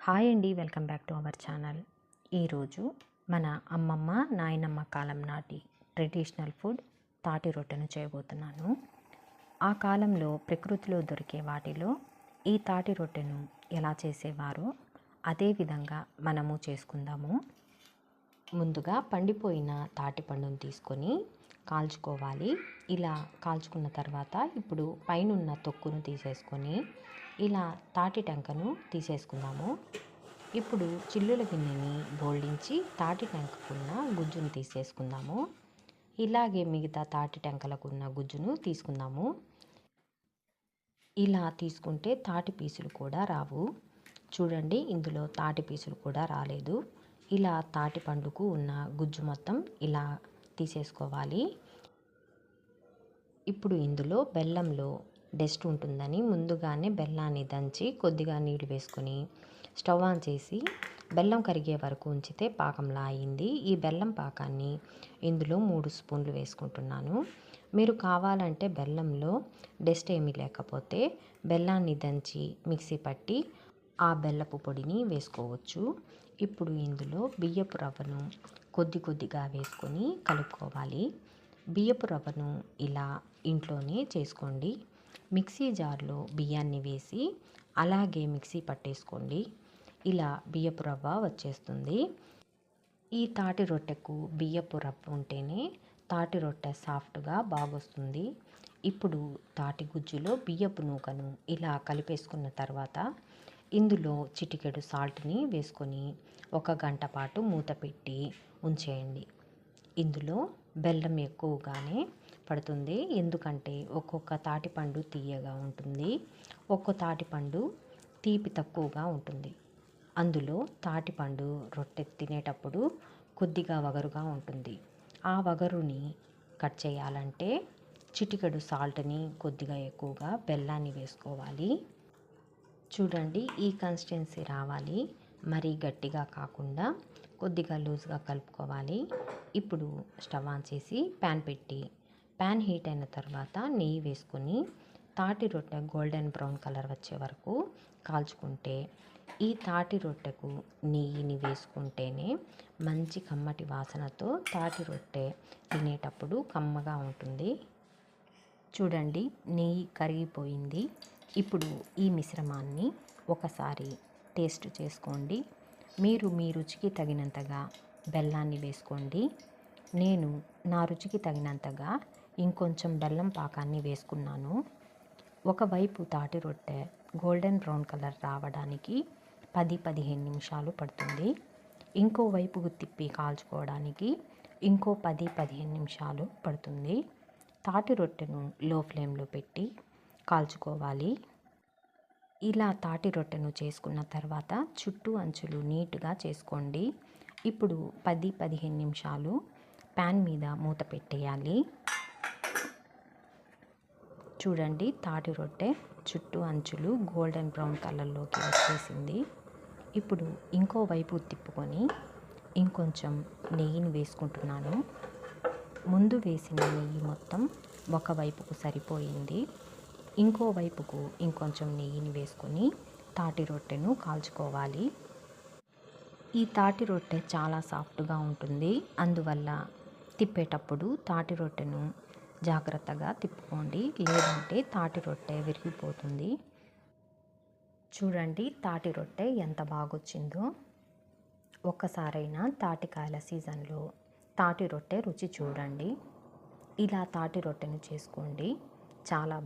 Hi అండి, welcome back to our channel. ఈరోజు మన అమ్మమ్మ నాయనమ్మ కాలం నాటి ట్రెడిషనల్ ఫుడ్ తాటి రొట్టెను చేయబోతున్నాను. ఆ కాలంలో ప్రకృతిలో దొరికే వాటిలో ఈ తాటి రొట్టెను ఎలా చేసేవారో అదే విధంగా మనము చేసుకుందాము. ముందుగా పండిపోయిన తాటి పండును తీసుకొని కాల్చుకోవాలి. ఇలా కాల్చుకున్న తర్వాత ఇప్పుడు పైనున్న తొక్కును తీసేసుకొని ఇలా తాటి టెంకను తీసేసుకుందాము. ఇప్పుడు చిల్లుల గిన్నెని బోల్డించి తాటి టెంకకున్న గుజ్జును తీసేసుకుందాము. ఇలాగే మిగతా తాటి టెంకలకున్న గుజ్జును తీసుకుందాము. ఇలా తీసుకుంటే తాటి పీసులు కూడా రావు. చూడండి, ఇందులో తాటి పీసులు కూడా రాలేదు. ఇలా తాటి పండుకు ఉన్న గుజ్జు మొత్తం ఇలా తీసేసుకోవాలి. ఇప్పుడు ఇందులో బెల్లంలో డస్ట్ ఉంటుందని ముందుగానే బెల్లాన్ని దంచి కొద్దిగా నీళ్ళు వేసుకొని స్టవ్ ఆన్ చేసి బెల్లం కరిగే వరకు ఉంచితే పాకంలా అయింది. ఈ బెల్లం పాకాన్ని ఇందులో 3 స్పూన్లు వేసుకుంటున్నాను. మీరు కావాలంటే బెల్లంలో డస్ట్ ఏమీ లేకపోతే బెల్లాన్ని దంచి మిక్సీ పట్టి ఆ బెల్లపు పొడిని వేసుకోవచ్చు. ఇప్పుడు ఇందులో బియ్యపు రవ్వను కొద్దిగా వేసుకొని కలుపుకోవాలి. బియ్యపు రవ్వను ఇలా ఇంట్లోనే చేసుకోండి. మిక్సీ జార్లో బియ్యాన్ని వేసి అలాగే మిక్సీ పట్టేసుకోండి. ఇలా బియ్యపు రవ్వ వచ్చేస్తుంది. ఈ తాటి రొట్టెకు బియ్యపు రవ్వ ఉంటేనే తాటి రొట్టె సాఫ్ట్గా బాగొస్తుంది. ఇప్పుడు తాటి గుజ్జులో బియ్యపు నూకను ఇలా కలిపేసుకున్న తర్వాత ఇందులో చిటికెడు సాల్ట్ని వేసుకొని 1 గంట పాటు మూత పెట్టి ఉంచేయండి. ఇందులో బెల్లం ఎక్కువగానే పడుతుంది, ఎందుకంటే ఒక్కొక్క తాటిపండు తీయగా ఉంటుంది, ఒక్కో తాటిపండు తీపి తక్కువగా ఉంటుంది. అందులో తాటిపండు రొట్టె తినేటప్పుడు కొద్దిగా వగరుగా ఉంటుంది. ఆ వగరుని కట్ చేయాలంటే చిటికెడు సాల్ట్ని కొద్దిగా ఎక్కువగా బెల్లాన్ని వేసుకోవాలి. చూడండి, ఈ కన్సిస్టెన్సీ రావాలి. మరీ గట్టిగా కాకుండా కొద్దిగా లూజ్గా కలుపుకోవాలి. ఇప్పుడు స్టవ్ ఆన్ చేసి ప్యాన్ పెట్టి ప్యాన్ హీట్ అయిన తర్వాత నెయ్యి వేసుకొని తాటి రొట్టె గోల్డెన్ బ్రౌన్ కలర్ వచ్చే వరకు కాల్చుకుంటే ఈ తాటి రొట్టెకు నెయ్యిని వేసుకుంటేనే మంచి కమ్మటి వాసనతో తాటి రొట్టె తినేటప్పుడు కమ్మగా ఉంటుంది. చూడండి, నెయ్యి కరిగిపోయింది. ఇప్పుడు ఈ మిశ్రమాన్ని ఒకసారి టేస్ట్ చేసుకోండి. మీరు మీ రుచికి తగినంతగా బెల్లాన్ని వేసుకోండి. నేను నా రుచికి తగినంతగా ఇంకొంచెం బెల్లం పాకాన్ని వేసుకున్నాను. ఒకవైపు తాటి రొట్టె గోల్డెన్ బ్రౌన్ కలర్ రావడానికి 10-15 నిమిషాలు పడుతుంది. ఇంకో వైపుకు తిప్పి కాల్చుకోవడానికి ఇంకో 10-15 నిమిషాలు పడుతుంది. తాటి రొట్టెను లో ఫ్లేమ్లో పెట్టి కాల్చుకోవాలి. ఇలా తాటి రొట్టెను చేసుకున్న తర్వాత చుట్టూ అంచులు నీట్గా చేసుకోండి. ఇప్పుడు 10-15 నిమిషాలు ప్యాన్ మీద మూత పెట్టేయాలి. చూడండి, తాటి రొట్టె చుట్టూ అంచులు గోల్డెన్ బ్రౌన్ కలర్లోకి వచ్చేసింది. ఇప్పుడు ఇంకో వైపు తిప్పుకొని ఇంకొంచెం నెయ్యిని వేసుకుంటున్నాను. ముందు వేసిన నెయ్యి మొత్తం ఒకవైపుకు సరిపోయింది. ఇంకో వైపుకు ఇంకొంచెం నెయ్యిని వేసుకొని తాటి రొట్టెను కాల్చుకోవాలి. ఈ తాటి రొట్టె చాలా సాఫ్ట్గా ఉంటుంది, అందువల్ల తిప్పేటప్పుడు తాటి రొట్టెను జాగ్రత్తగా తిప్పుకోండి, లేదంటే తాటి రొట్టె విరిగిపోతుంది. చూడండి, తాటి రొట్టె ఎంత బాగొచ్చిందో. ఒక్కసారైనా తాటికాయల సీజన్లో తాటి రొట్టె రుచి చూడండి. ఇలా తాటి రొట్టెను చేసుకోండి, చాలా